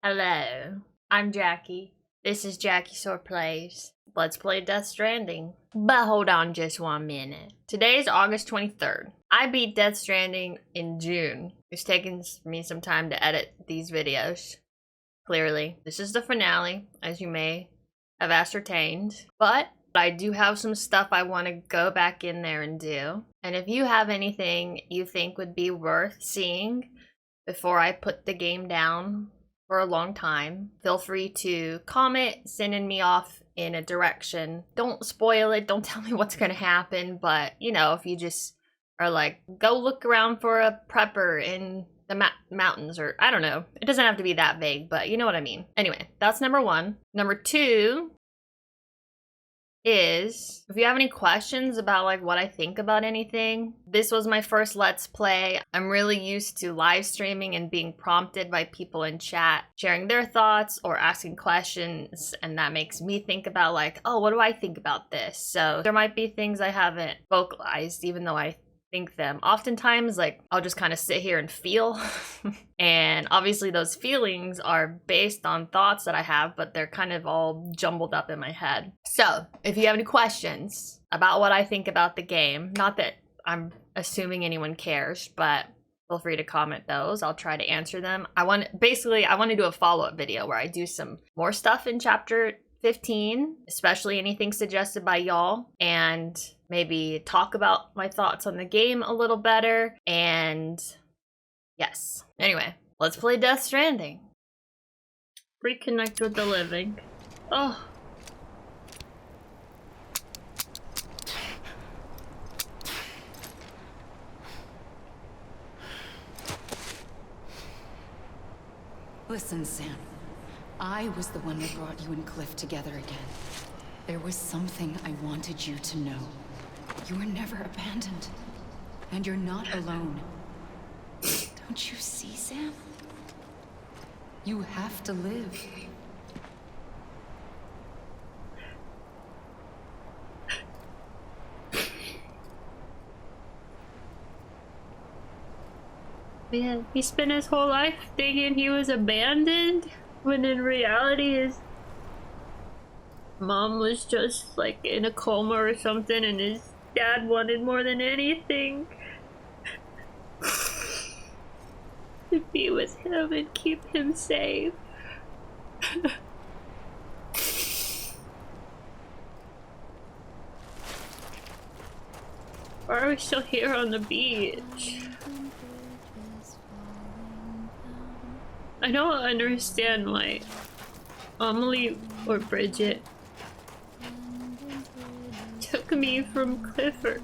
Hello, I'm Jackie. This is Jackie Sore Plays. Let's play Death Stranding. But hold on just 1 minute. Today is August 23rd. I beat Death Stranding in June. It's taken me some time to edit these videos. Clearly, this is the finale, as you may have ascertained. But I do have some stuff I want to go back in there and do. And if you have anything you think would be worth seeing before I put the game down for a long time, feel free to comment, sending me off in a direction. Don't spoil it, don't tell me what's gonna happen, but you know, if you just are like, go look around for a prepper in the mountains, or I don't know, it doesn't have to be that vague, but you know what I mean. Anyway, that's number one. Number two is, if you have any questions about like what I think about anything, this was my first Let's Play. I'm really used to live streaming and being prompted by people in chat, sharing their thoughts or asking questions, and that makes me think about like, oh, what do I think about this? So there might be things I haven't vocalized, even though I think them. Oftentimes, like, I'll just kind of sit here and feel. And obviously those feelings are based on thoughts that I have, but they're kind of all jumbled up in my head. So if you have any questions about what I think about the game, not that I'm assuming anyone cares, but feel free to comment those. I'll try to answer them. I want to do a follow-up video where I do some more stuff in chapter 15, especially anything suggested by y'all, and maybe talk about my thoughts on the game a little better. And yes, anyway, let's play Death Stranding. Reconnect with the living. Oh. Listen, Sam. I was the one that brought you and Cliff together again. There was something I wanted you to know. You were never abandoned. And you're not alone. Don't you see, Sam? You have to live. Man, he spent his whole life thinking he was abandoned, when in reality his mom was just like in a coma or something, and his dad wanted more than anything to be with him and keep him safe. Why are we still here on the beach? I don't understand why Amelie or Bridget took me from Clifford.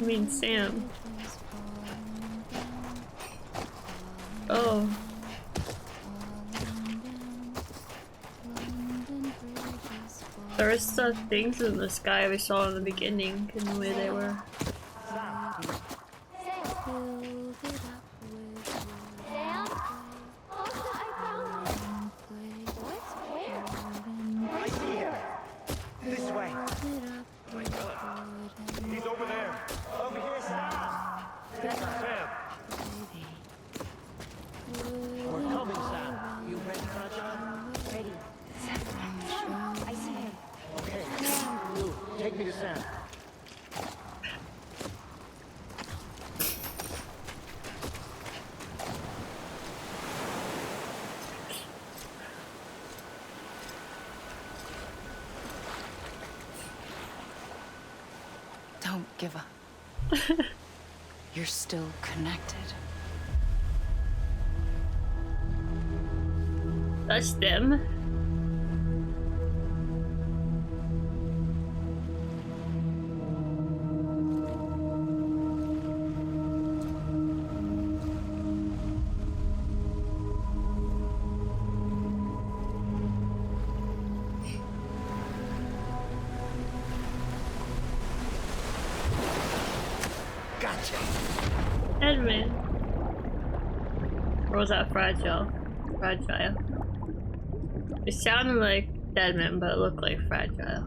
I mean, Sam. Oh. There were some things in the sky we saw in the beginning and the way they were. Take me to Sam. Don't give up. You're still connected. That's them. Deadman. Or was that Fragile? Fragile. It sounded like Deadman, but it looked like Fragile.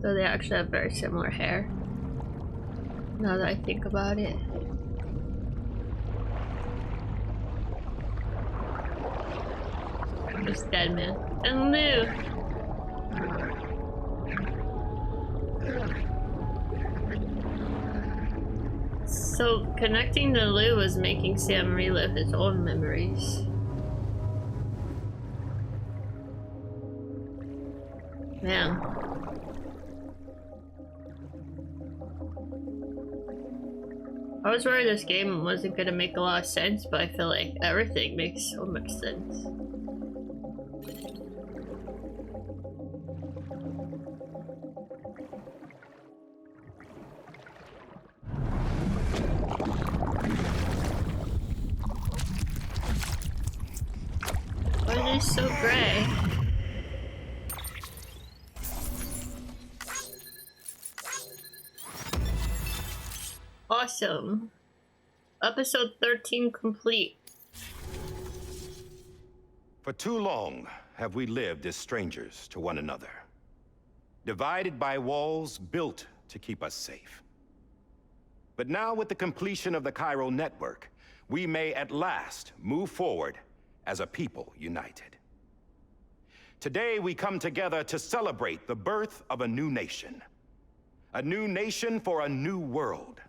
So they actually have very similar hair. Now that I think about it. There's Deadman. And Lou! So, connecting to Lou was making Sam relive his own memories. Man. I was worried this game wasn't gonna make a lot of sense, but I feel like everything makes so much sense. Why is it so gray? Awesome. Episode 13 complete. For too long have we lived as strangers to one another, divided by walls built to keep us safe. But now, with the completion of the chiral network, we may at last move forward as a people united. Today, we come together to celebrate the birth of a new nation. A new nation for a new world.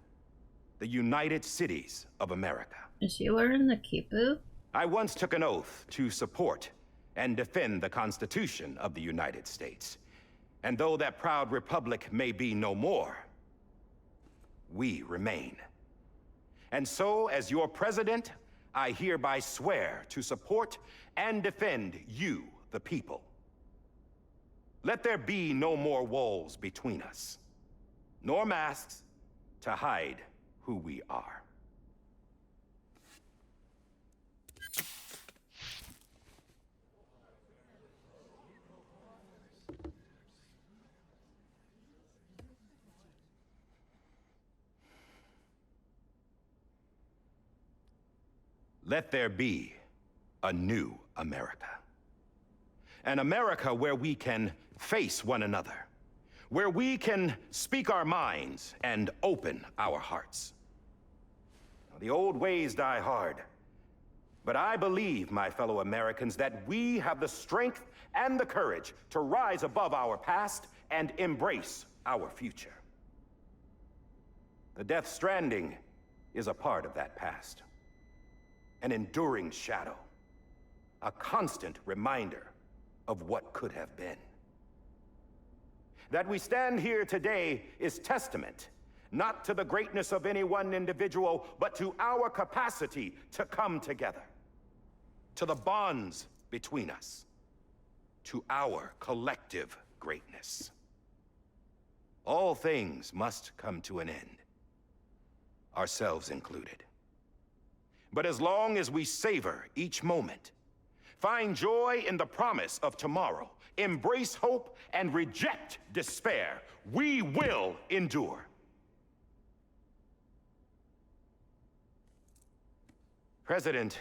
The United Cities of America. Is he wearing the kipu? I once took an oath to support and defend the Constitution of the United States. And though that proud republic may be no more, we remain. And so, as your president, I hereby swear to support and defend you, the people. Let there be no more walls between us, nor masks to hide who we are. Let there be a new America. An America where we can face one another, where we can speak our minds and open our hearts. The old ways die hard, but I believe, my fellow Americans, that we have the strength and the courage to rise above our past and embrace our future. The Death Stranding is a part of that past. An enduring shadow, a constant reminder of what could have been. That we stand here today is testament, not to the greatness of any one individual, but to our capacity to come together, to the bonds between us, to our collective greatness. All things must come to an end, ourselves included. But as long as we savor each moment, find joy in the promise of tomorrow, embrace hope, and reject despair, we will endure. President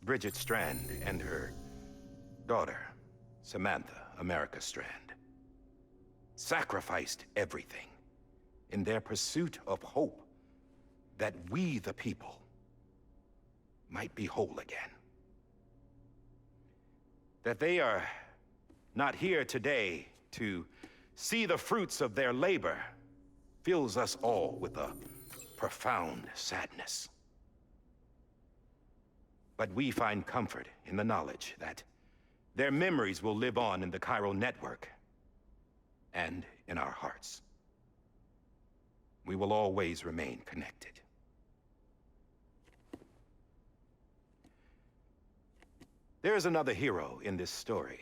Bridget Strand and her daughter, Samantha America Strand, sacrificed everything in their pursuit of hope that we, the people, might be whole again. That they are not here today to see the fruits of their labor fills us all with a profound sadness. But we find comfort in the knowledge that their memories will live on in the chiral network and in our hearts. We will always remain connected. There is another hero in this story.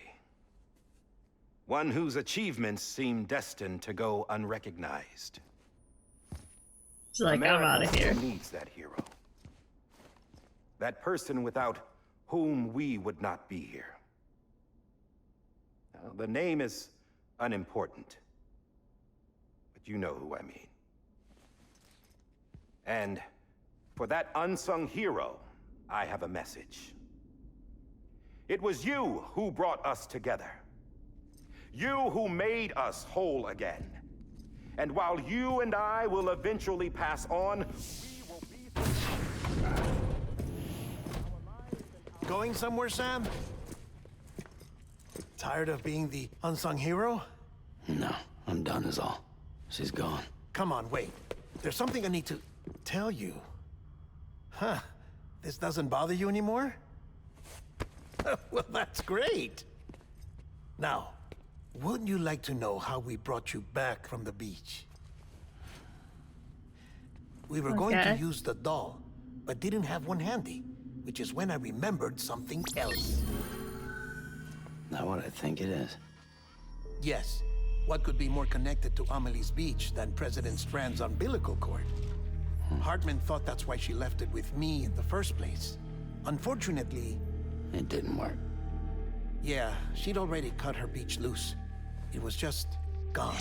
One whose achievements seem destined to go unrecognized. It's like, I'm out of here. America needs that hero. That person without whom we would not be here. Now, the name is unimportant, but you know who I mean. And for that unsung hero, I have a message. It was you who brought us together. You who made us whole again. And while you and I will eventually pass on, we will be... Going somewhere, Sam? Tired of being the unsung hero? No, I'm done is all. She's gone. Come on, wait. There's something I need to tell you. Huh. This doesn't bother you anymore? Well, that's great. Now, wouldn't you like to know how we brought you back from the beach? We were going to use the doll, but didn't have one handy, which is when I remembered something else. Not what I think it is. Yes. What could be more connected to Amelie's beach than President Strand's umbilical cord? Hardman thought that's why she left it with me in the first place. Unfortunately... It didn't work. Yeah, she'd already cut her beach loose. It was just gone.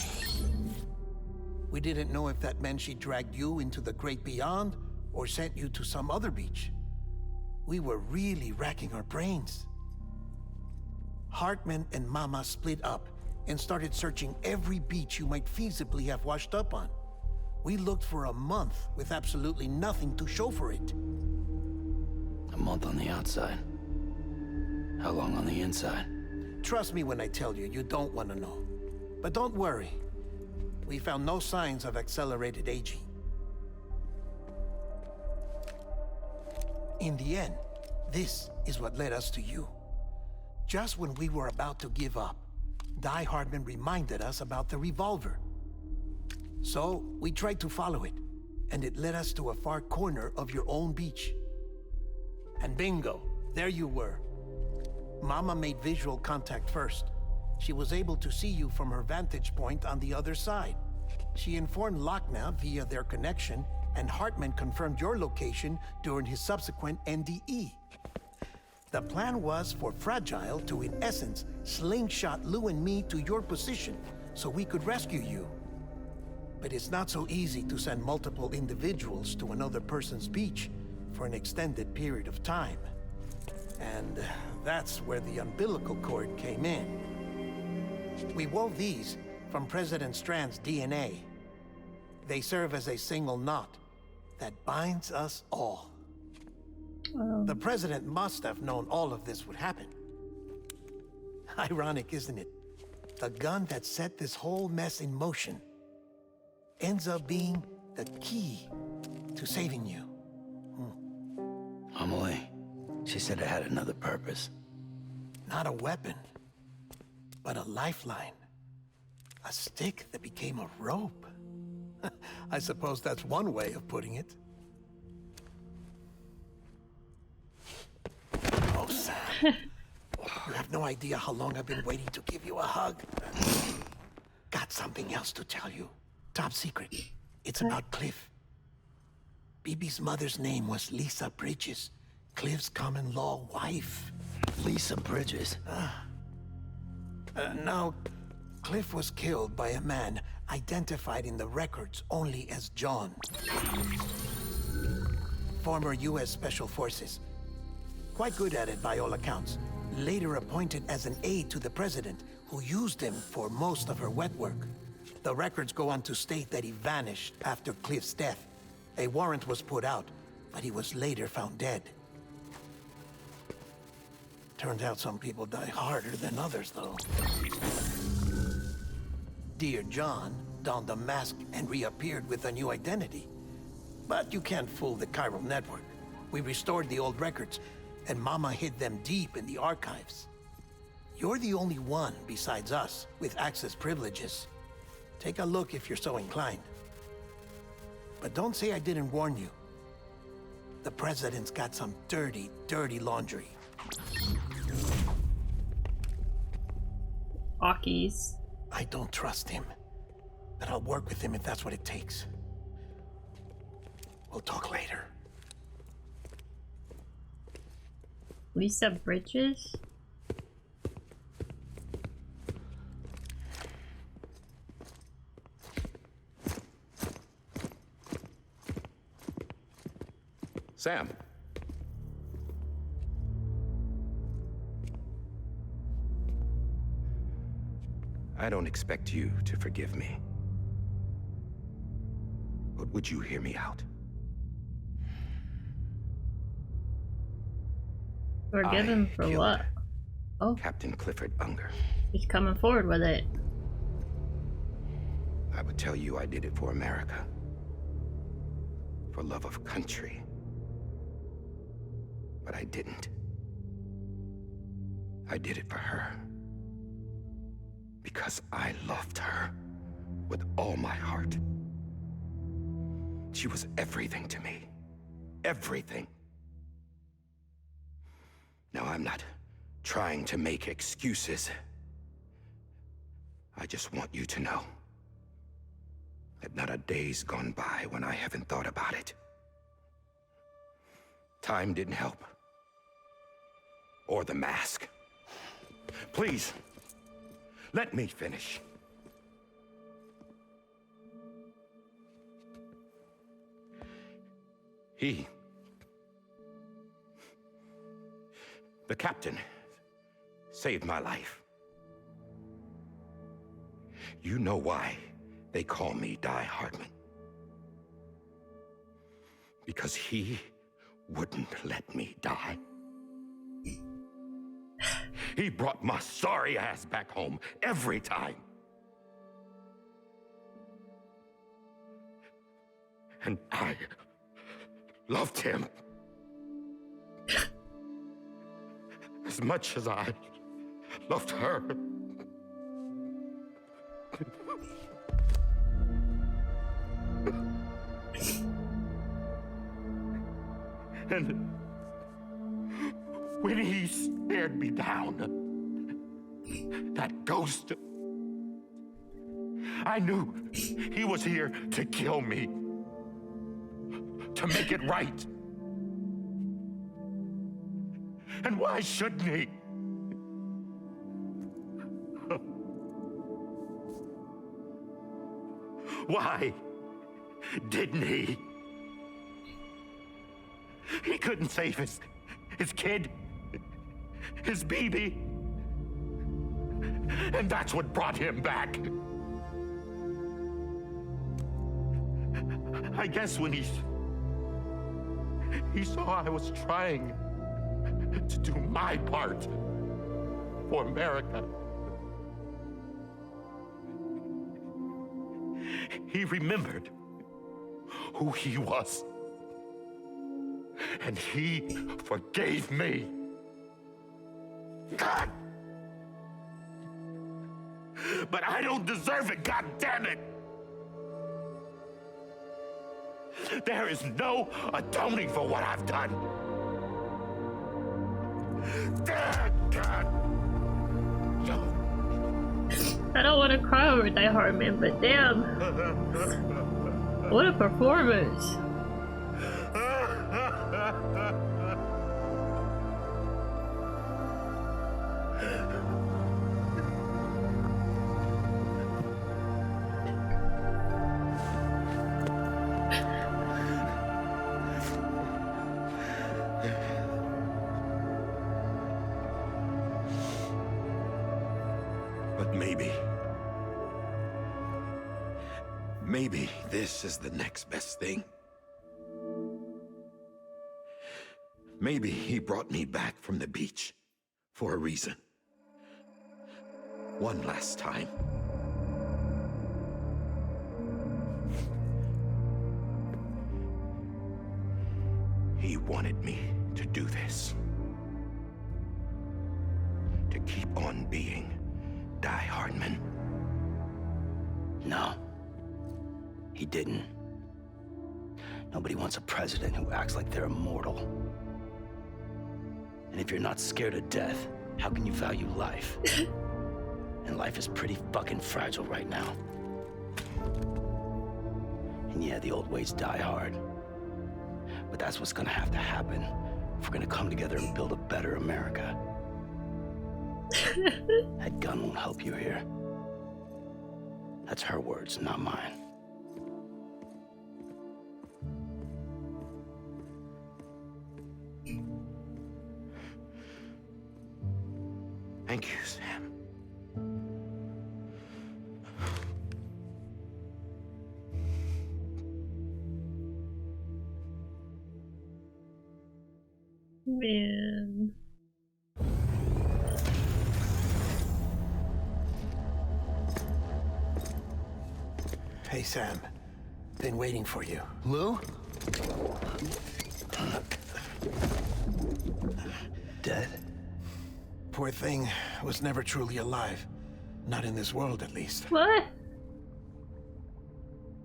We didn't know if that meant she dragged you into the great beyond or sent you to some other beach. We were really racking our brains. Hardman and Mama split up and started searching every beach you might feasibly have washed up on. We looked for a month with absolutely nothing to show for it. A month on the outside. How long on the inside? Trust me when I tell you, you don't want to know. But don't worry. We found no signs of accelerated aging. In the end, this is what led us to you. Just when we were about to give up, Die Hardman reminded us about the revolver. So, we tried to follow it, and it led us to a far corner of your own beach. And bingo, there you were. Mama made visual contact first. She was able to see you from her vantage point on the other side. She informed Lochna via their connection, and Hardman confirmed your location during his subsequent NDE. The plan was for Fragile to, in essence, slingshot Lou and me to your position so we could rescue you. But it's not so easy to send multiple individuals to another person's beach for an extended period of time. And that's where the umbilical cord came in. We wove these from President Strand's DNA. They serve as a single knot that binds us all. The president must have known all of this would happen. Ironic, isn't it? The gun that set this whole mess in motion ends up being the key to saving you. Amelie, she said it had another purpose. Not a weapon, but a lifeline. A stick that became a rope. I suppose that's one way of putting it. Oh, Sam. You have no idea how long I've been waiting to give you a hug. Got something else to tell you. Top secret. It's about Cliff. BB's mother's name was Lisa Bridges, Cliff's common-law wife. Lisa Bridges? Now, Cliff was killed by a man identified in the records only as John. Former U.S. Special Forces. Quite good at it by all accounts. Later appointed as an aide to the president, who used him for most of her wet work. The records go on to state that he vanished after Cliff's death. A warrant was put out, but he was later found dead. Turns out some people die harder than others, though. Dear John donned a mask and reappeared with a new identity. But you can't fool the chiral network. We restored the old records, and Mama hid them deep in the archives. You're the only one besides us with access privileges. Take a look if you're so inclined. But don't say I didn't warn you. The president's got some dirty, dirty laundry. Ockies. I don't trust him, but I'll work with him if that's what it takes. We'll talk later. Lisa Bridges? Sam. I don't expect you to forgive me. But would you hear me out? Forgive him for killed what? Oh, Captain Clifford Unger. he's coming forward with it. I would tell you I did it for America. For love of country. But I didn't. I did it for her. Because I loved her with all my heart. She was everything to me. Everything. Now, I'm not trying to make excuses. I just want you to know that not a day's gone by when I haven't thought about it. Time didn't help. Or the mask. Please, let me finish. The captain, saved my life. You know why they call me Die Hardman? Because he wouldn't let me die. He brought my sorry ass back home every time. And I loved him as much as I loved her. And when he stared me down, that ghost, I knew he was here to kill me, to make it right. And why shouldn't he? Why didn't he? He couldn't save his kid, his baby. And that's what brought him back. I guess when he saw I was trying to do my part for America, he remembered who he was. And he forgave me. God! But I don't deserve it, God damn it! There is no atoning for what I've done. God! No. I don't want to cry over Die Hardman, but damn. What a performance. But maybe this is the next best thing. Maybe he brought me back from the beach for a reason. One last time. He wanted me to do this. To keep on being Die Hardman. No. He didn't. Nobody wants a president who acts like they're immortal. And if you're not scared of death, how can you value life? And life is pretty fucking fragile right now. And yeah, the old ways die hard. But that's what's gonna have to happen if we're gonna come together and build a better America. That gun won't help you here. That's her words, not mine. Thank you, Sam. Man. Hey, Sam. Been waiting for you. Lou? Dead? Poor thing was never truly alive. Not in this world, at least. What?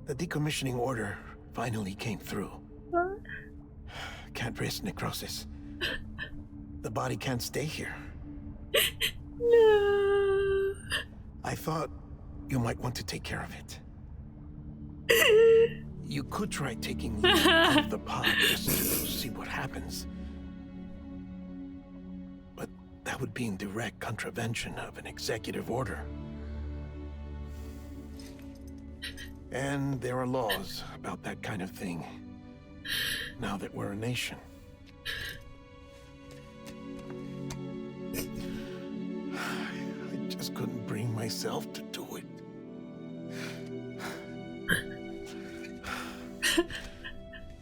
The decommissioning order finally came through. What? Can't risk necrosis. The body can't stay here. No. I thought you might want to take care of it. You could try taking Lou out of the pod just to see what happens. But that would be in direct contravention of an executive order. And there are laws about that kind of thing, now that we're a nation. I just couldn't bring myself to do it.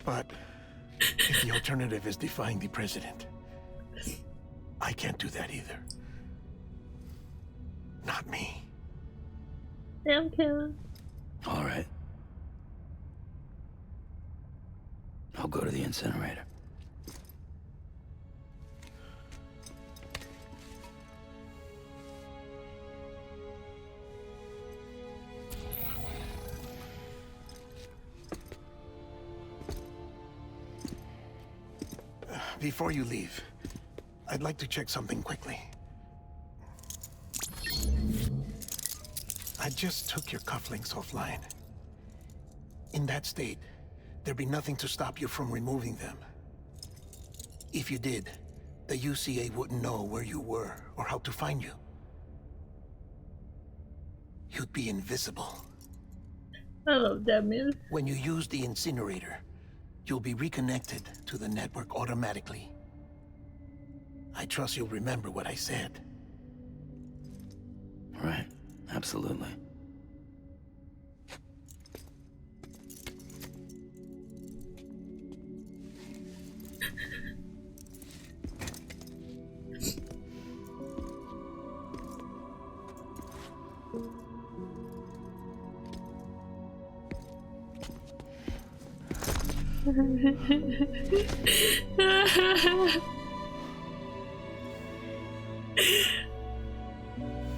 But if the alternative is defying the president, I can't do that either. Not me. Damn, Kevin. All right. I'll go to the incinerator. Before you leave, I'd like to check something quickly. I just took your cufflinks offline. In that state, there'd be nothing to stop you from removing them. If you did, the UCA wouldn't know where you were or how to find you. You'd be invisible. I love Deadman. When you use the incinerator, you'll be reconnected to the network automatically. I trust you'll remember what I said. Right. Absolutely.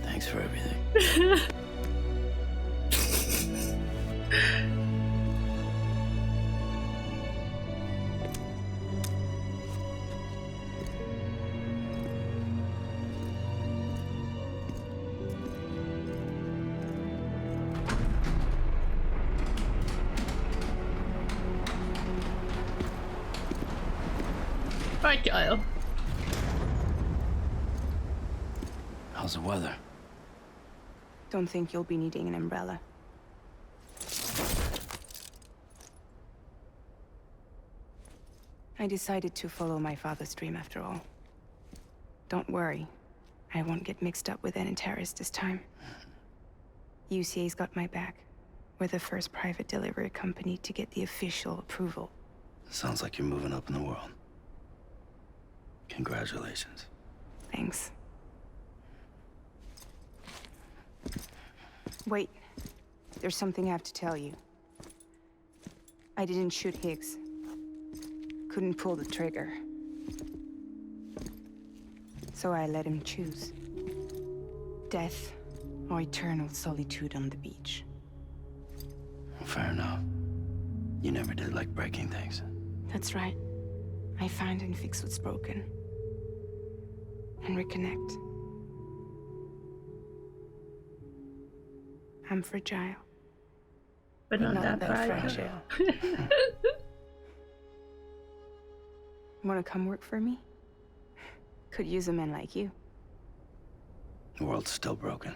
Thanks for everything. Bye, Kyle. How's the weather? Don't think you'll be needing an umbrella. I decided to follow my father's dream after all. Don't worry, I won't get mixed up with any terrorists this time. UCA's got my back. We're the first private delivery company to get the official approval. Sounds like you're moving up in the world. Congratulations. Thanks. Wait, there's something I have to tell you. I didn't shoot Higgs. Couldn't pull the trigger. So I let him choose. Death or eternal solitude on the beach. Fair enough. You never did like breaking things. That's right. I find and fix what's broken. And reconnect. I'm fragile. But not that fragile. Wanna come work for me? Could use a man like you. The world's still broken.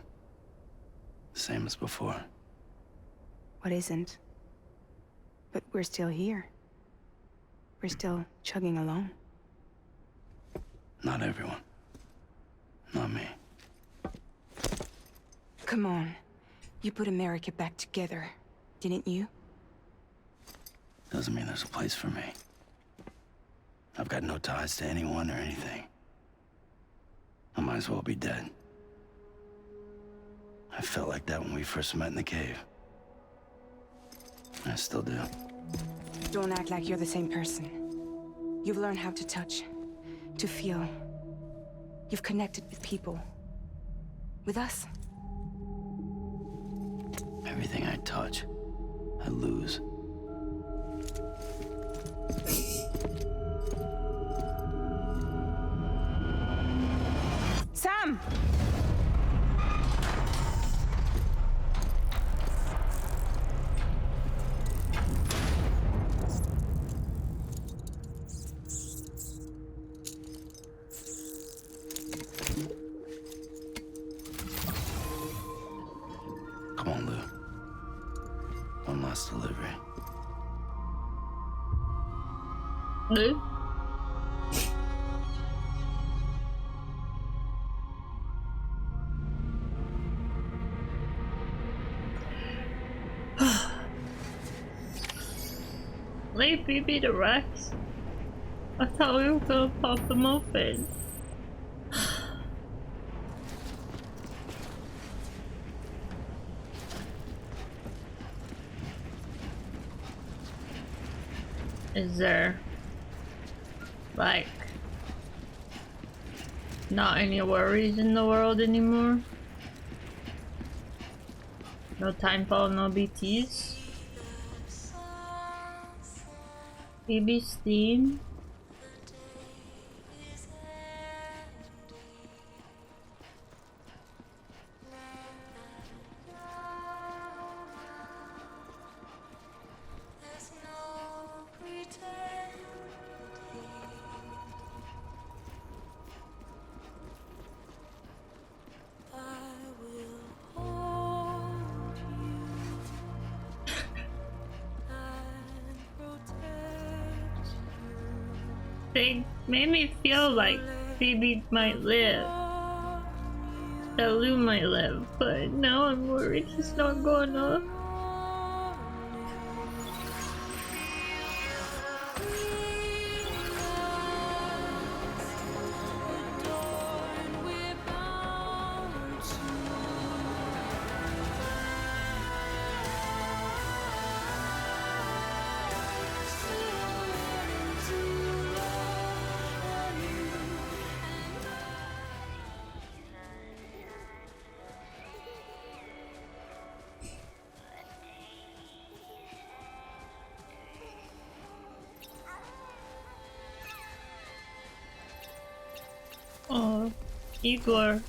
Same as before. What isn't? But we're still here. We're still chugging along. Not everyone. Not me. Come on. You put America back together, didn't you? Doesn't mean there's a place for me. I I've got no ties to anyone or anything. I might as well be dead. I felt like that when we first met in the cave. I still do. Don't act like you're the same person. You've learned how to touch, to feel. You've connected with people. With us. Everything I touch, I lose. Sam! Come on, Lou. One last delivery. Lou? Leave BB to Rex. I thought we were gonna pop them open. Is there, like, not any worries in the world anymore? No Timefall, no BTs? BB Steam? They made me feel like Phoebe might live, that Lou might live, but now I'm worried he's not gonna. Oh, Igor.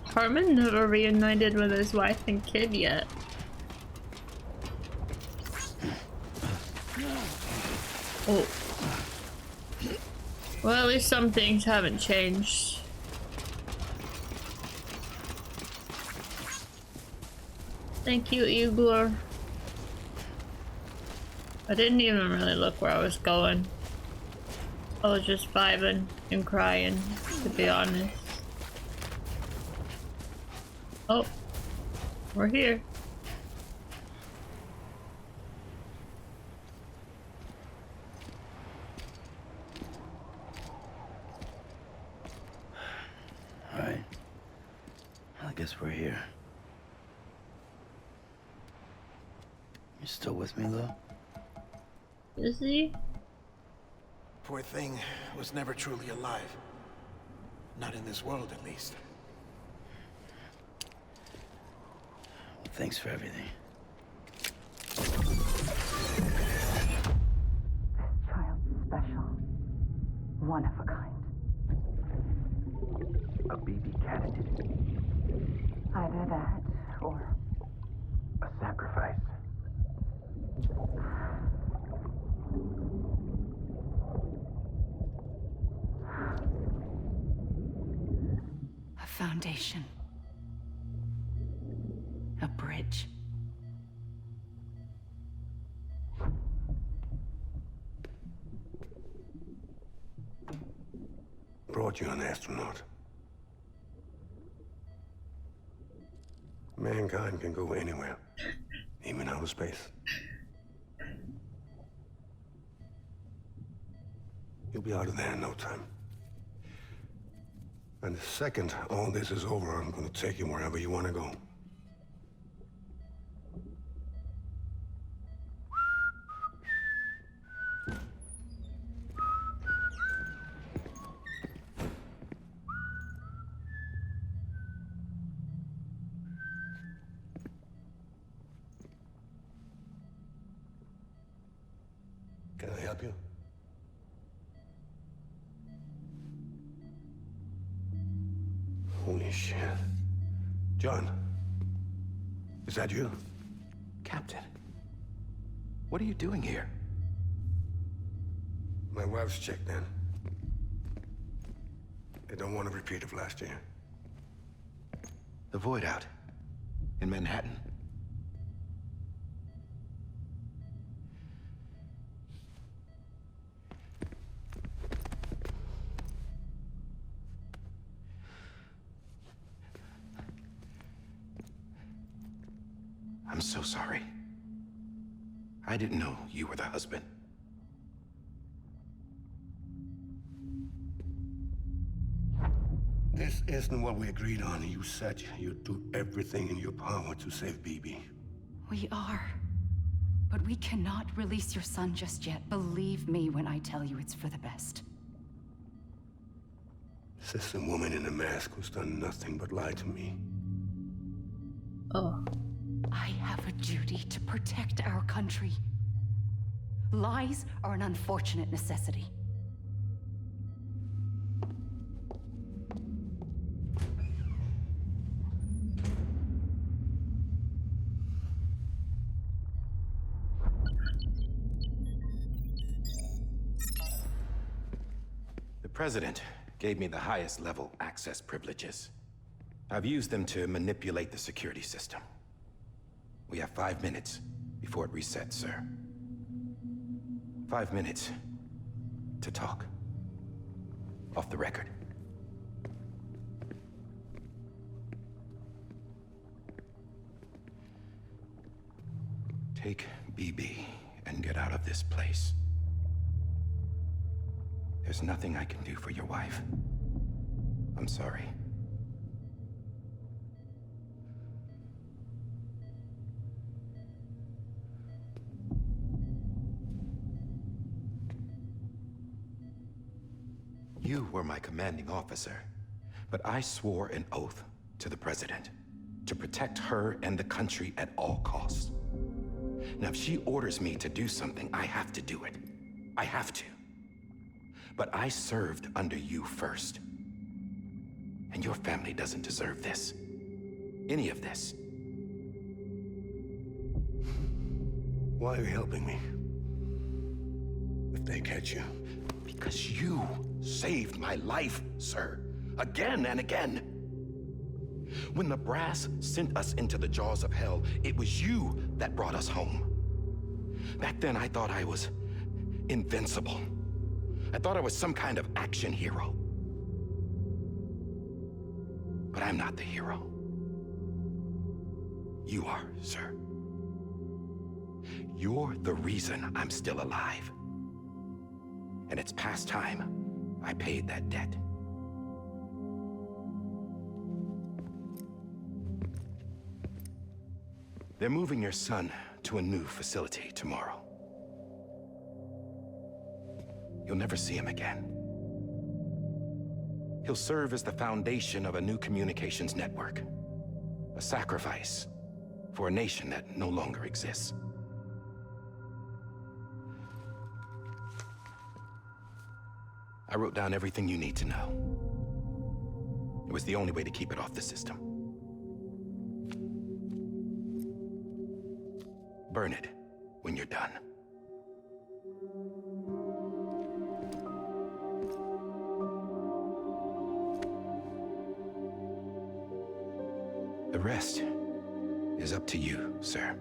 Harman never reunited with his wife and kid yet. Oh. Well, at least some things haven't changed. Thank you, Igor. I didn't even really look where I was going. I was just vibing and crying, to be honest. Oh, we're here. All right. Well, I guess we're here. You still with me, Lou? Is he? Poor thing was never truly alive. Not in this world, at least. Well, thanks for everything. Child's special. One of a kind. A BB candidate. Either that, or A sacrifice. a foundation. A bridge. Brought you an astronaut. Mankind can go anywhere, even outer space. You'll be out of there in no time. And the second all this is over, I'm gonna take you wherever you want to go. Can I help you? Holy shit. John, is that you? Captain, what are you doing here? My wife's checked in. They don't want a repeat of last year. The Void out in Manhattan. I'm so sorry. I didn't know you were the husband. This isn't what we agreed on. You said you'd do everything in your power to save BB. We are. But we cannot release your son just yet. Believe me when I tell you it's for the best. This is a woman in a mask who's done nothing but lie to me. Oh. I have a duty to protect our country. Lies are an unfortunate necessity. The President gave me the highest level access privileges. I've used them to manipulate the security system. We have 5 minutes before it resets, sir. 5 minutes to talk. Off the record. Take BB and get out of this place. There's nothing I can do for your wife. I'm sorry. You were my commanding officer, but I swore an oath to the President to protect her and the country at all costs. Now, if she orders me to do something, I have to do it. I have to. But I served under you first. And your family doesn't deserve this. Any of this. Why are you helping me? If they catch you. Because you saved my life, sir. Again and again. When the brass sent us into the jaws of hell, it was you that brought us home. Back then, I thought I was invincible. I thought I was some kind of action hero. But I'm not the hero. You are, sir. You're the reason I'm still alive. And it's past time I paid that debt. They're moving your son to a new facility tomorrow. You'll never see him again. He'll serve as the foundation of a new communications network. A sacrifice for a nation that no longer exists. I wrote down everything you need to know. It was the only way to keep it off the system. Burn it when you're done. The rest is up to you, sir.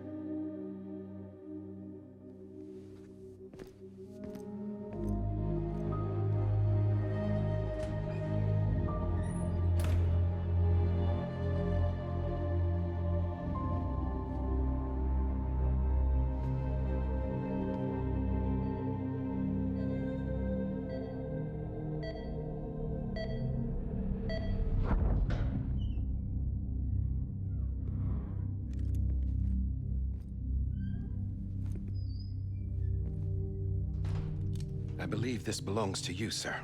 I believe this belongs to you, sir.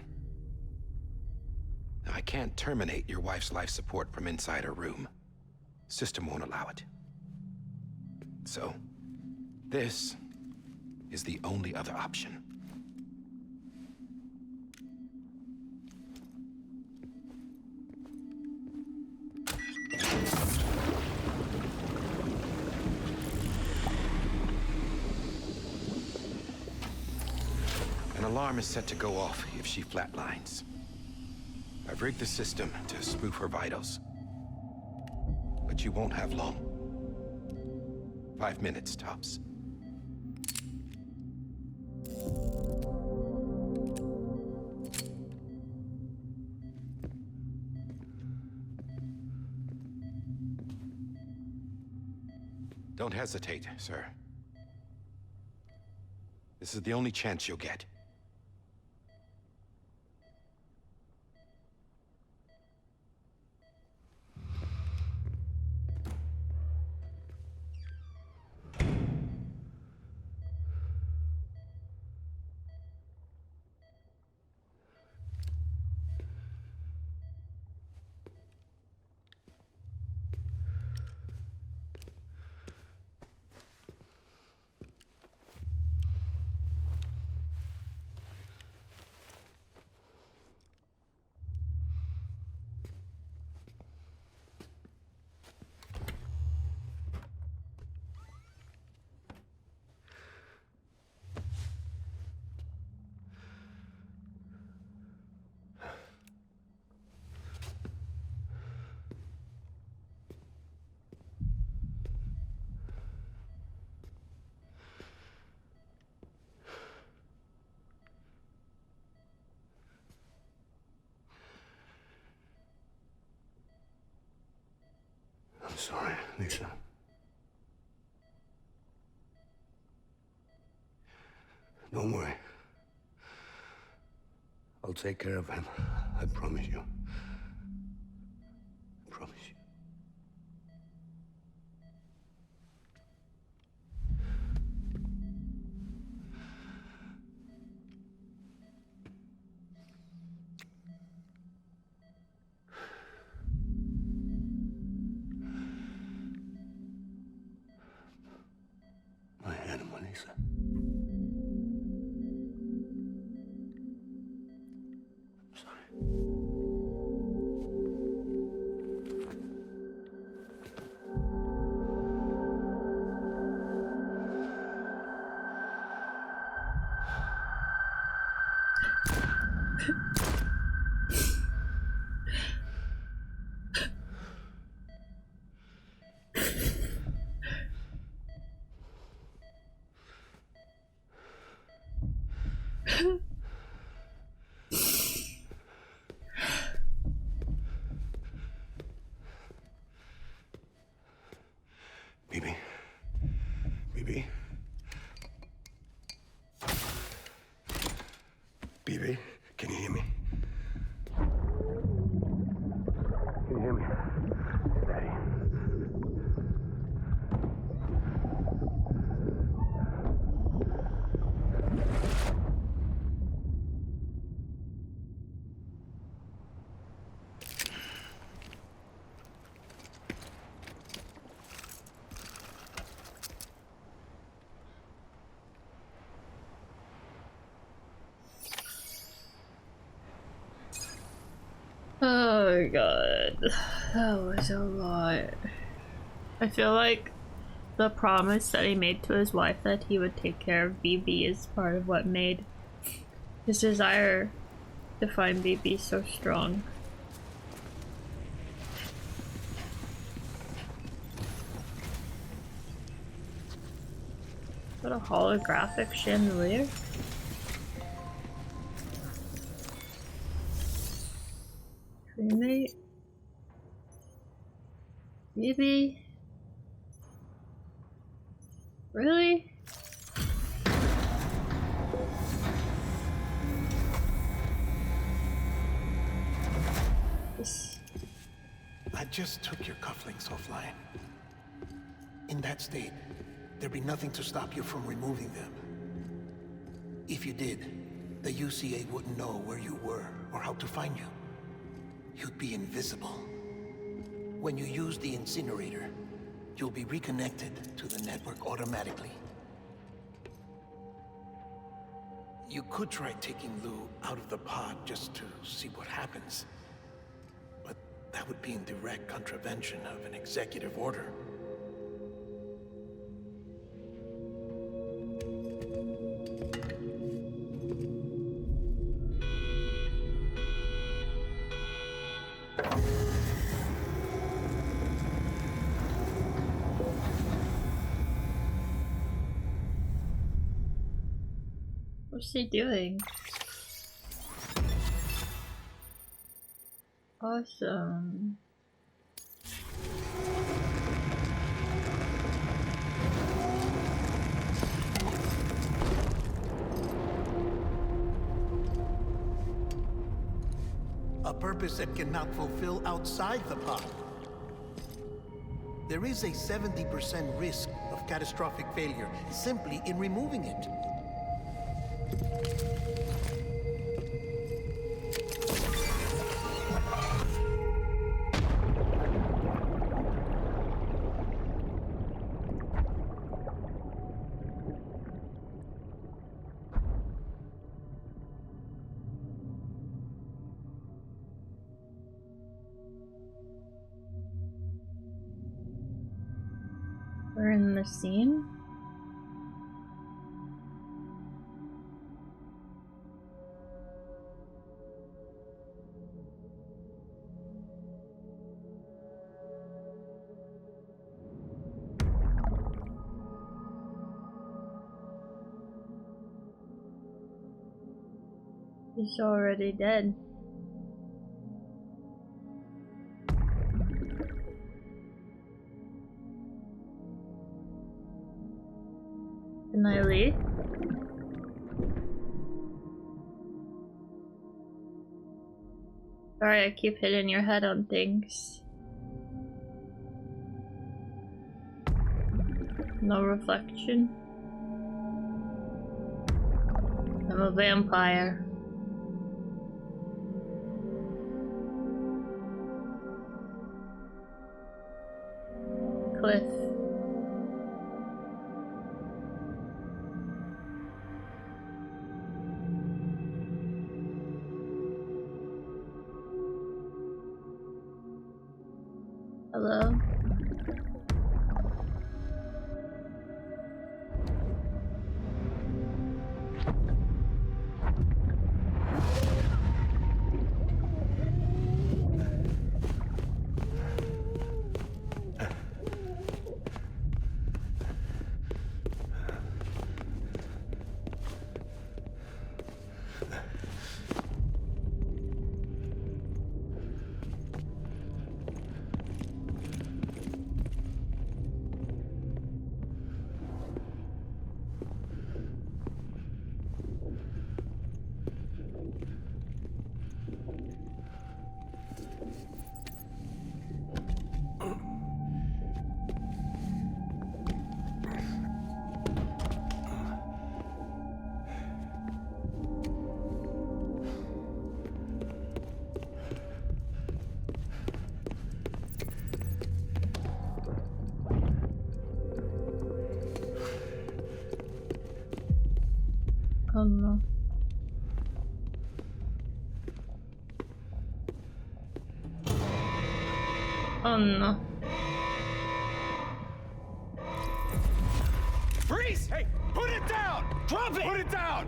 Now, I can't terminate your wife's life support from inside her room. System won't allow it. So, this is the only other option. An alarm is set to go off if she flatlines. I've rigged the system to spoof her vitals. But you won't have long. 5 minutes, tops. Don't hesitate, sir. This is the only chance you'll get. I'm sorry, Lisa. Don't worry. I'll take care of him. I promise you. I promise you. My animal, Lisa. I'm sorry. Bibi. Bibi. Bibi, can you hear me? Can you hear me? Daddy. Oh my god, that was a lot. I feel like the promise that he made to his wife that he would take care of BB is part of what made his desire to find BB so strong. What a holographic chandelier. Cremate. Maybe. Really? I just took your cufflinks offline. In that state, there'd be nothing to stop you from removing them. If you did, the UCA wouldn't know where you were or how to find you. You'd be invisible. When you use the incinerator, you'll be reconnected to the network automatically. You could try taking Lou out of the pod just to see what happens. But that would be in direct contravention of an executive order. What's she doing? Awesome. A purpose that cannot fulfill outside the pod. There is a 70% risk of catastrophic failure simply in removing it. We're in the scene? He's already dead. Can I leave? Sorry, I keep hitting your head on things. No reflection. I'm a vampire. Cliff. Hello? Oh no. Oh no. Freeze! Hey, put it down! Drop it! Put it down!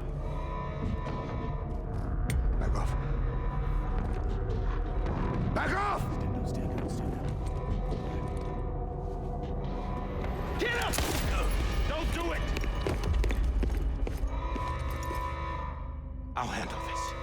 Back off. Back off! Stand down. Get up! Don't do it! I'll handle this.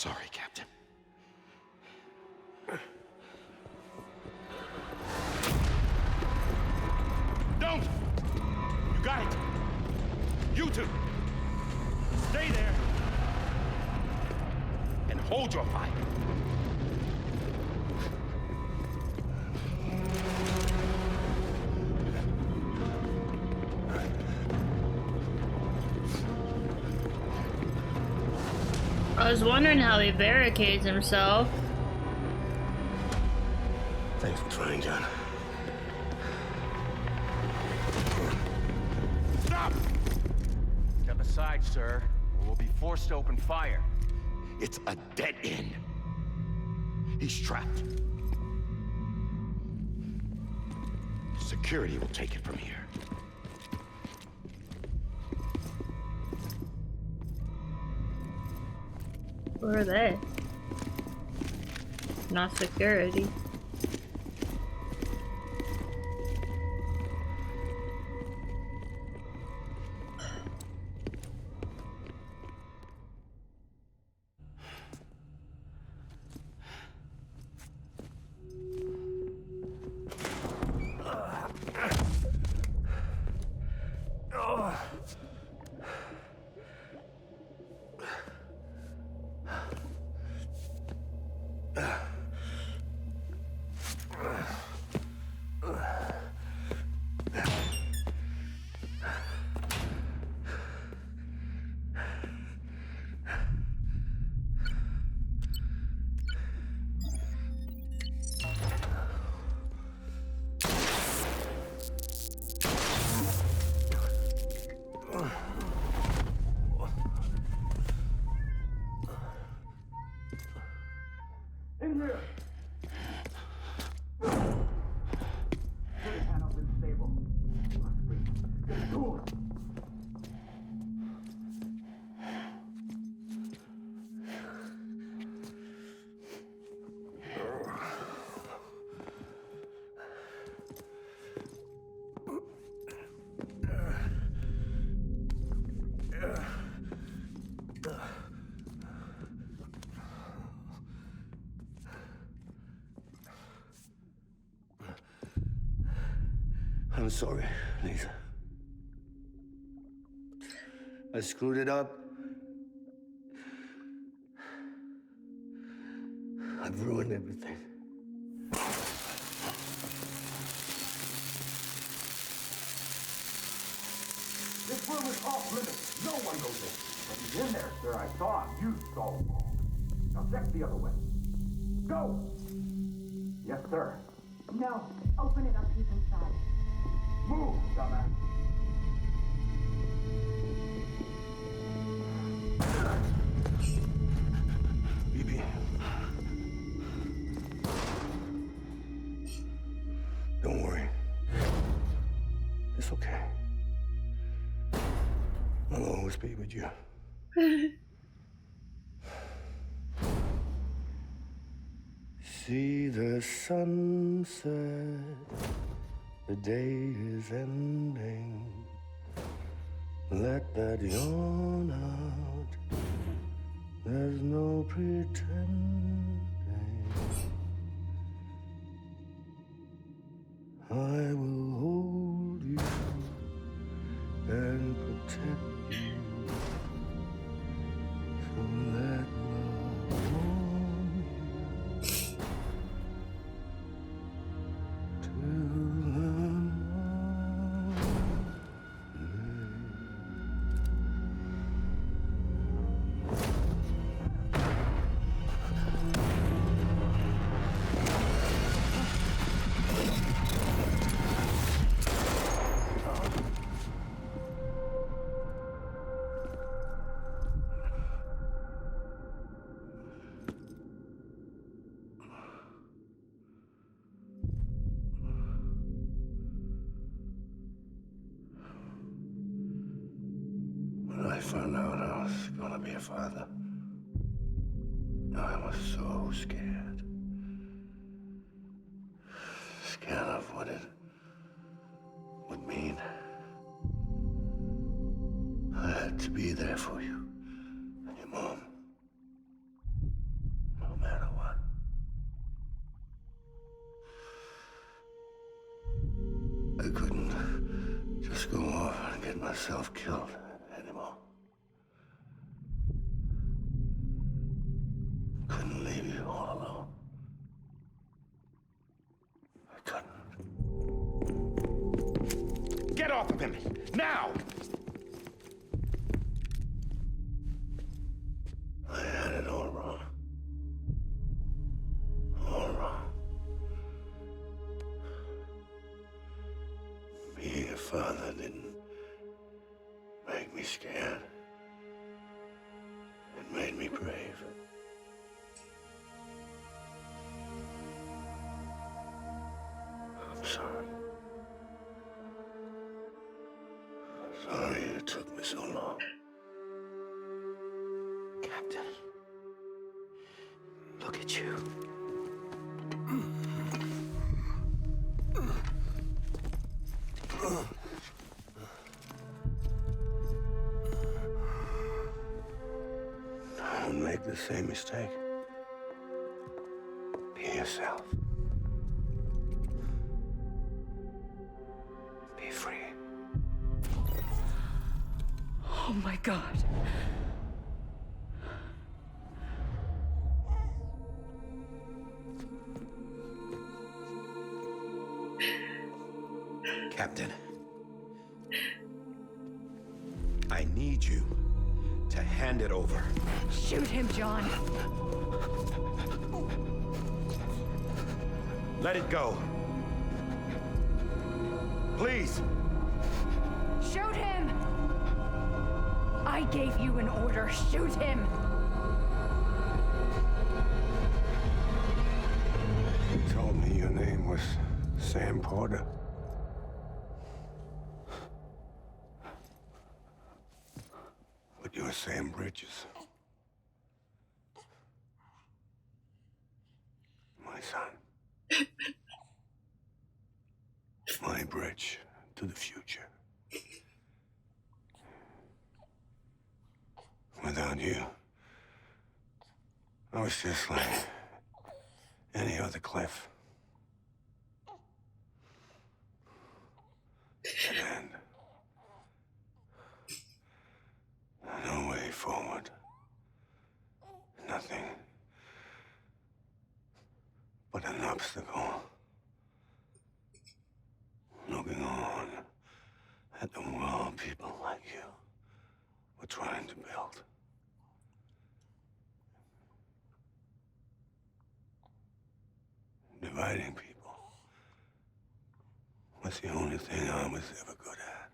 sorry, Captain. Don't! You got it! You two! Stay there! And hold your fire. I was wondering how he barricades himself. Thanks for trying, John. Stop! Step aside, sir, or we'll be forced to open fire. It's a dead end. He's trapped. Security will take it from here. Where are they? Not security. I'm sorry, Lisa. I screwed it up. I've ruined everything. This room is off limits. No one goes in. But he's in there, sir. I saw him. You saw him. Now check the other way. Go! Yes, sir. No. Open it up. He's inside. Move, dumbass. BB. Don't worry. It's okay. I'll always be with you. See the sunset. The day is ending. Let that yawn out. There's no pretending. I will hold you and protect you. So let love warm you till the When I found out I was gonna be a father, I was so scared. Scared of what it would mean. I had to be there for you and your mom. get myself killed anymore. Couldn't leave you all alone. I couldn't. Get off of him! Now! I had it all wrong. All wrong. Being a father didn't make me scared. It made me brave. I'm sorry. Sorry it took me so long. Captain, look at you. Don't make the same mistake. Be yourself. Be free. Oh my God. Captain, I need you to hand it over. Shoot him, John. Let it go. Please. Shoot him! I gave you an order. Shoot him! You told me your name was Sam Porter. But you're Sam Bridges. My son. My bridge to the future. Without you, I was just like any other Cliff. Dead end. No way forward. Nothing but an obstacle. Looking on at the world people like you were trying to build. Dividing people was the only thing I was ever good at.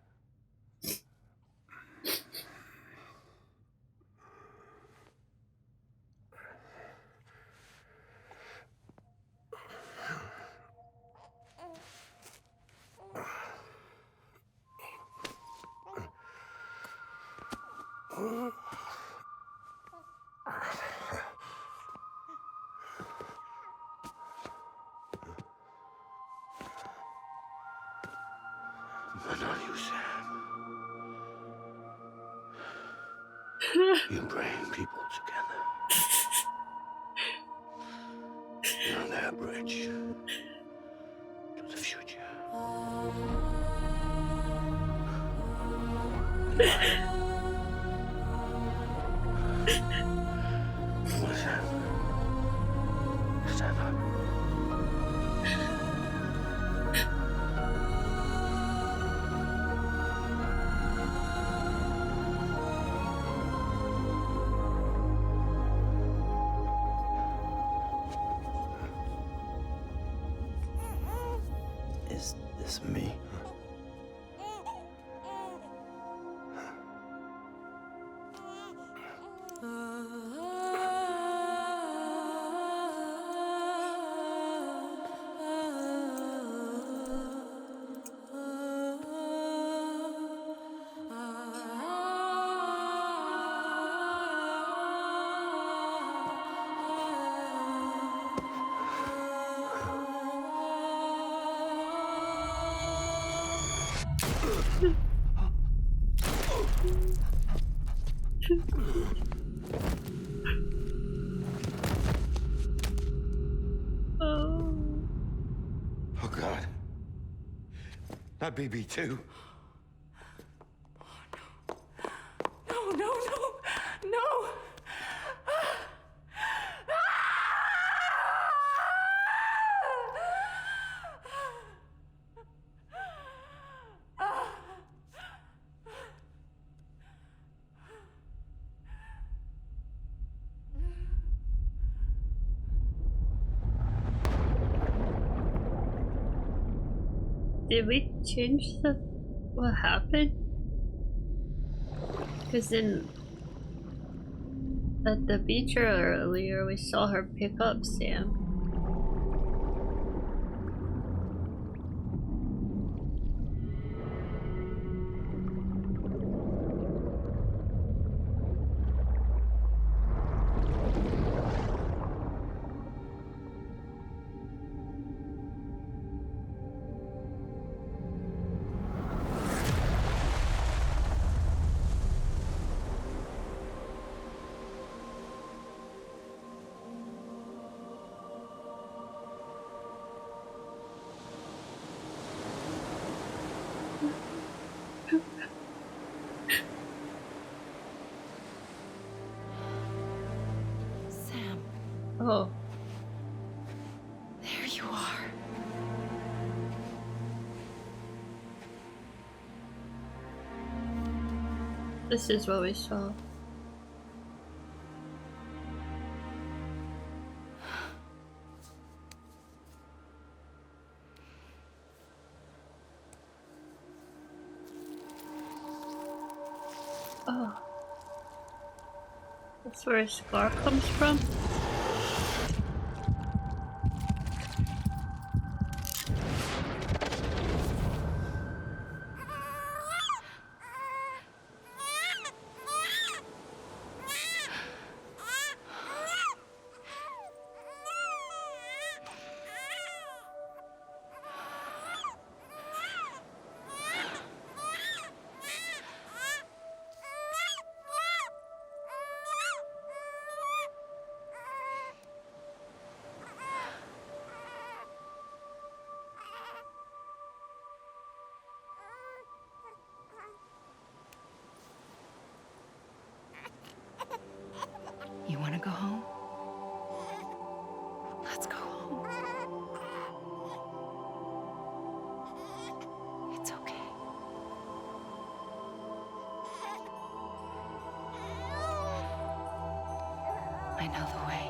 But not you, Sam. You bring people together. You're their bridge to the future. What's that? Stand up. Is this me? Oh, God. Not BB2. Did we change the what happened? Because in at the beach earlier we saw her pick up Sam. Sam. Oh. There you are. This is what we saw. Oh. That's where his scar comes from? You want to go home? Let's go home. It's okay. I know the way.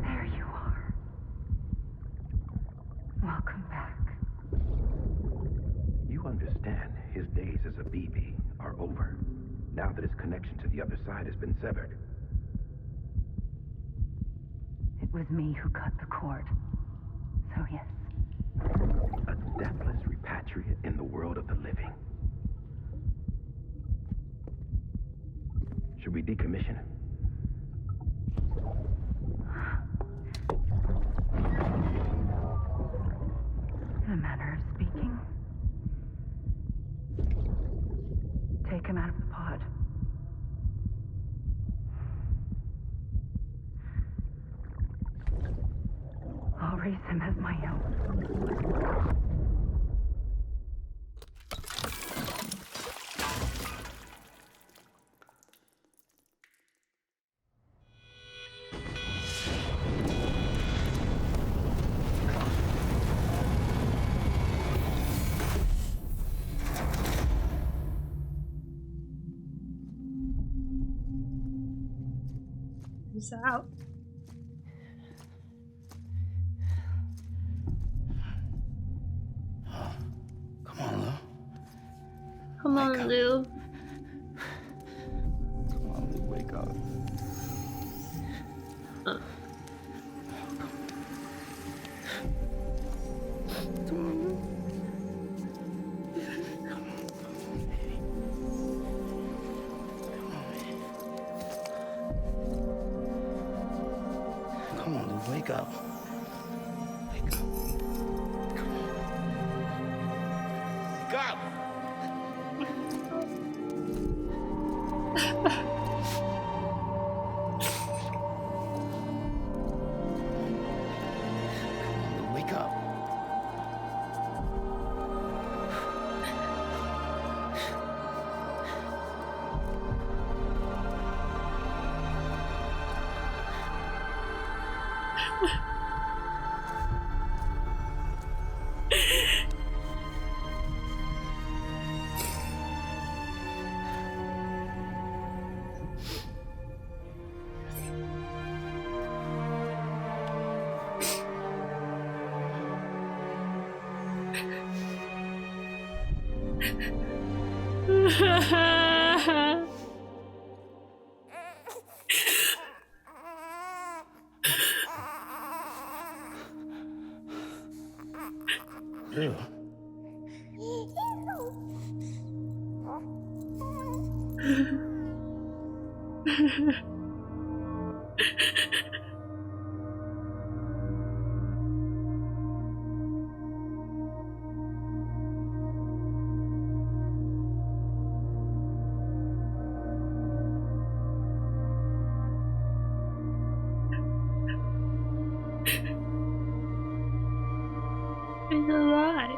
There you are. Welcome back. You understand his days as a BB are over, now that his connection to the other side has been severed. It was me who cut the cord. So yes. A deathless repatriate in the world of the living. Should we decommission him? In a manner of speaking. Take him out of the pod. I'll raise him as my own. Peace out. Come on, Lou. Come on, Lou. Come on, Lou, wake up. Come on, Lou. Come on, Lou, wake up. Wake up. Come on. Wake up! Wake up. Ew. He's alive.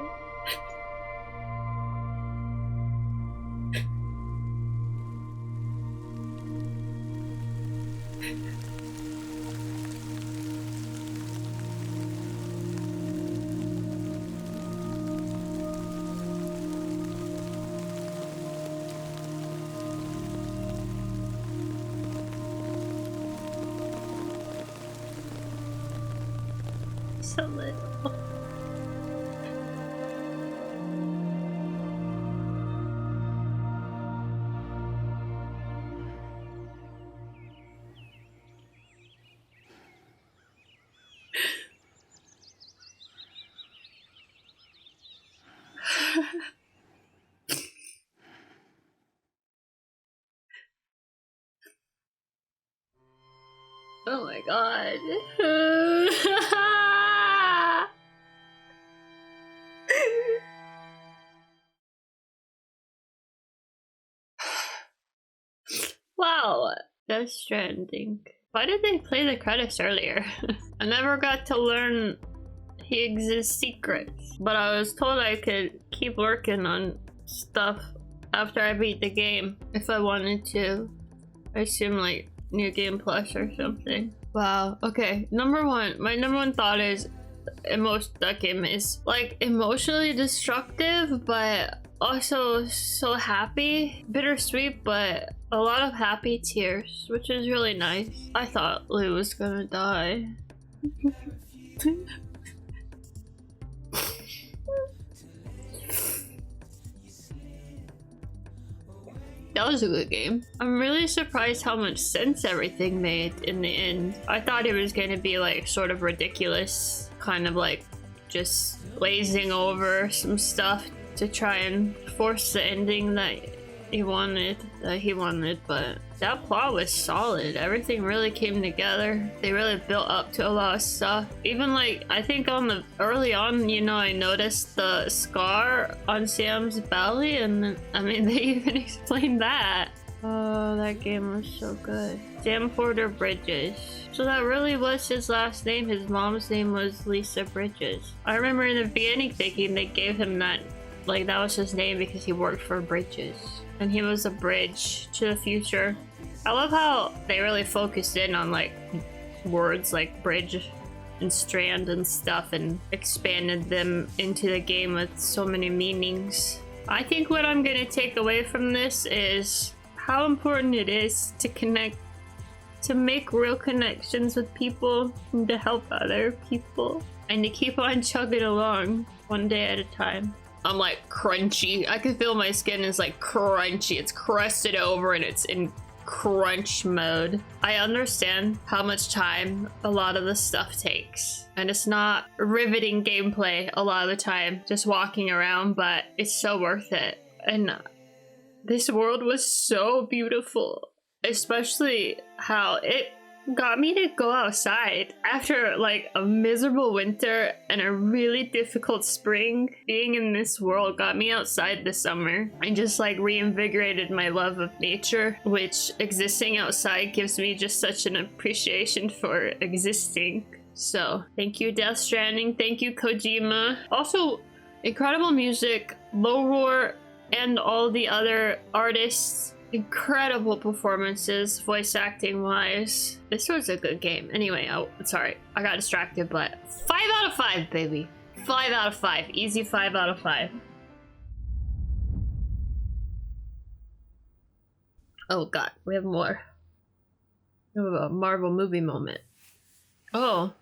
So little. Oh my god. Wow, Death Stranding. Why did they play the credits earlier? I never got to learn he exists secrets, but I was told I could keep working on stuff after I beat the game if I wanted to. I assume like New Game Plus or something. Wow. Okay. My number one thought is that game is like emotionally destructive, but also so happy, bittersweet, but a lot of happy tears, which is really nice. I thought Lou was gonna die. That was a good game. I'm really surprised how much sense everything made in the end. I thought it was gonna be like sort of ridiculous, kind of like just lazing over some stuff to try and force the ending that he wanted, but that plot was solid. Everything really came together. They really built up to a lot of stuff. Even like, I think early on, you know, I noticed the scar on Sam's belly, and I mean, they even explained that. Oh, that game was so good. Sam Porter Bridges. So that really was his last name. His mom's name was Lisa Bridges. I remember in the beginning thinking they gave him that, like that was his name because he worked for Bridges. And he was a bridge to the future. I love how they really focused in on like words like bridge and strand and stuff and expanded them into the game with so many meanings. I think what I'm gonna take away from this is how important it is to connect to make real connections with people and to help other people and to keep on chugging along one day at a time. I'm like crunchy. I can feel my skin is like crunchy. It's crusted over and it's in crunch mode. I understand how much time a lot of this stuff takes, and it's not riveting gameplay a lot of the time, just walking around, but it's so worth it. And this world was so beautiful, especially how it got me to go outside after like a miserable winter and a really difficult spring. Being in this world got me outside this summer and just like reinvigorated my love of nature, which existing outside gives me just such an appreciation for existing. So thank you, Death Stranding. Thank you, Kojima. Also, incredible music, Low Roar, and all the other artists. Incredible performances, voice acting wise. This was a good game. Anyway, sorry, I got distracted, but 5 out of 5, baby. 5 out of 5. Easy 5 out of 5. Oh god, we have more. We have a Marvel movie moment. Oh.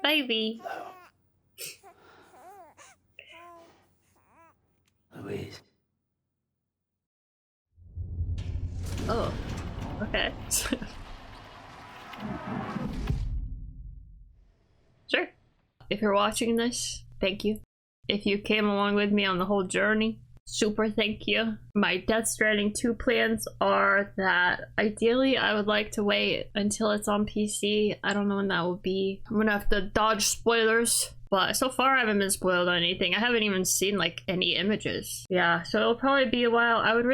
Baby. Louise. Oh, okay. Sure. If you're watching this, thank you. If you came along with me on the whole journey, super thank you. My Death Stranding 2 plans are that ideally I would like to wait until it's on PC. I don't know when that will be. I'm gonna have to dodge spoilers, but so far I haven't been spoiled on anything. I haven't even seen like any images. Yeah, so it'll probably be a while. I would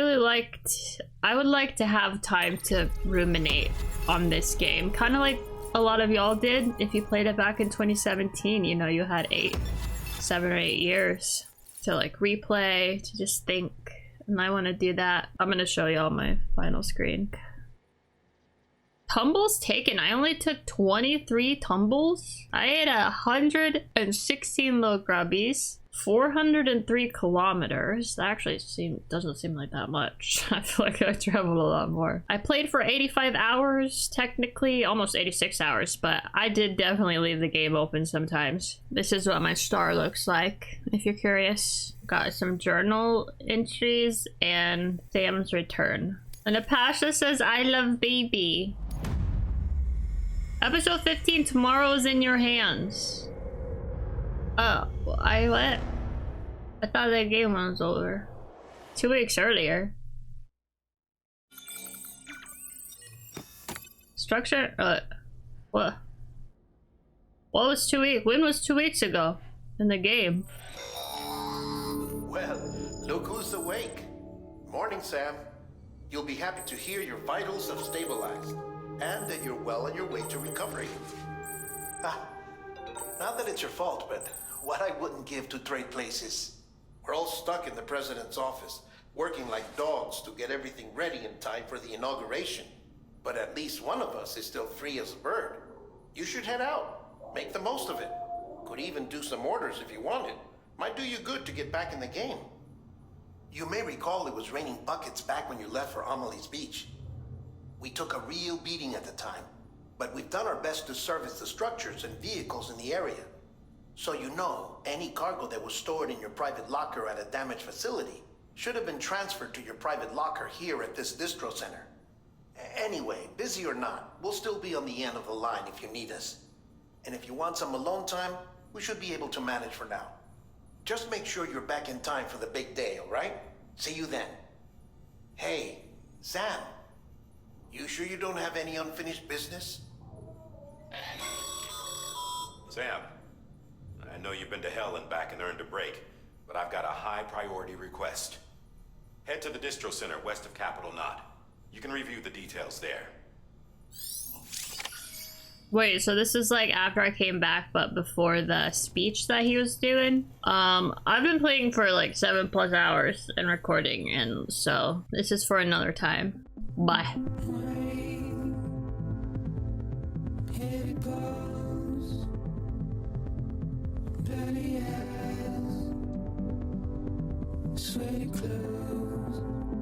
like to have time to ruminate on this game, kind of like a lot of y'all did. If you played it back in 2017, you know, you had 7 or 8 years to like replay, to just think, and I want to do that. I'm gonna show y'all my final screen. Tumbles taken. I only took 23 tumbles. I ate 116 low grubbies, 403 kilometers. That actually doesn't seem like that much. I feel like I traveled a lot more. I played for 85 hours, technically almost 86 hours, but I did definitely leave the game open sometimes. This is what my star looks like, if you're curious. Got some journal entries and Sam's return. And Apasha says, I love baby. Episode 15, tomorrow is in your hands. Oh, well, I thought that game was over 2 weeks earlier. Structure? What? What was 2 weeks? When was 2 weeks ago in the game? Well, look who's awake. Morning, Sam. You'll be happy to hear your vitals have stabilized, and that you're well on your way to recovery. Not that it's your fault, but what I wouldn't give to trade places. We're all stuck in the president's office, working like dogs to get everything ready in time for the inauguration. But at least one of us is still free as a bird. You should head out. Make the most of it. Could even do some orders if you wanted. Might do you good to get back in the game. You may recall it was raining buckets back when you left for Amelie's Beach. We took a real beating at the time, but we've done our best to service the structures and vehicles in the area. So you know, any cargo that was stored in your private locker at a damaged facility should have been transferred to your private locker here at this distro center. Anyway, busy or not, we'll still be on the end of the line if you need us. And if you want some alone time, we should be able to manage for now. Just make sure you're back in time for the big day, all right? See you then. Hey, Sam. You sure you don't have any unfinished business? Sam, I know you've been to hell and back and earned a break, but I've got a high priority request. Head to the distro center west of Capitol Knot. You can review the details there. Wait, so this is like after I came back, but before the speech that he was doing? I've been playing for like 7+ hours and recording, and so this is for another time. Bye. Sweaty clothes.